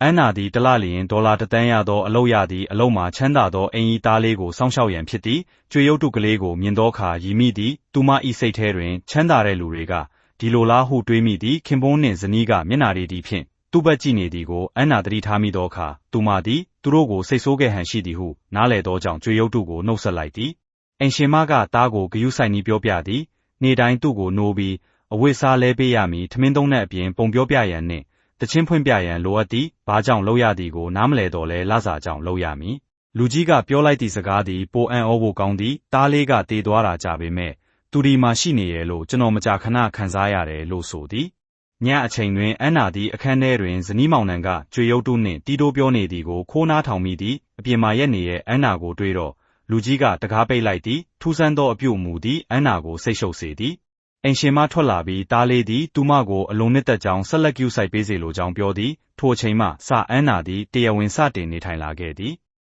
အန်နာသည်တလလျင်ဒေါ်လာ1 သန်းရသောအလုပ်ရသည်အလုပ်မှာချမ်းသာသောအိမ်၏သားလေးကိုစောင့်ရှောက်ရန်ဖြစ်သည်ကြွေရုပ်တုကလေးကိုမြင်သောအခါရည်မိသည်သူမ၏စိတ်ထဲတွင်ချမ်းသာတဲ့လူတွေကဒီလိုလားဟုတွေးမိသည်ခင်ပွန်းနှင့်ဇနီးကမျက်နာရည်သည်ဖြင့်သူ့ဘက်ကြည့်နေသည်ကိုအန်နာသတိထားမိသောအခါသူမသည်သူတို့ကိုစိတ်ဆိုးခဲ့ဟန်ရှိသည်ဟုနားလည်သောကြောင့်ကြွေရုပ်တုကိုနှုတ်ဆက်လိုက်သည်အိမ်ရှင်မကသားကိုဂရုစိုက်နည်းပြောပြသည်နေ့တိုင်းသူ့ကိုနိုးပြီးအဝတ်စားလဲပေးရမည်ထမင်းသုံးတဲ့အပြင်ပုံပြောပြရန်နှင့်တခြင်းဖွင့်ပြရန်လိုအပ်သည်ဘာကြောင့်လုပ်ရသည်ကိုနားမလည်တော့လဲလစာကြောင့်လုပ်ရမည်လူကြီးကပြောလိုက်သည့်စကားသည်ပိုအံ့ဩဖို့ကောင်းသည်သားလေးကတည်သွားတာကြပေမဲ့သူဒီမှာရှိနေရဲ့လို့ကျွန်တော်မကြာခဏခံစားရတယ်လို့ဆိုသည်ညအချိန်တွင်အန်နာသည်အခန်းထဲတွင်ဇနီးမောင်နှံကကြွေရုပ်တုနှင့်တီးတိုးပြောနေသည်ကိုခိုးနားထောင်မိသည်အပြင်မှာရက်နေရဲ့အန်နာကိုတွေးတော့လူကြီးကတကားပိတ်လိုက်သည်ထူးဆန်းသောအပြုအမူသည်အန်နာကိုစိတ်ရှုပ်စေသည်အိမ်ရှင်မထွက်လာပြီးသားလေးသည်သူမကိုအလွန်နှစ်သက်ကြောင်းဆက်လက်ကျူးစိုက်ပေးစေလိုကြောင်းပြောသည်ထိုအချိန်မှစအန်နာသည်တရားဝင်စတင်နေထိုင်လာခဲ့သည်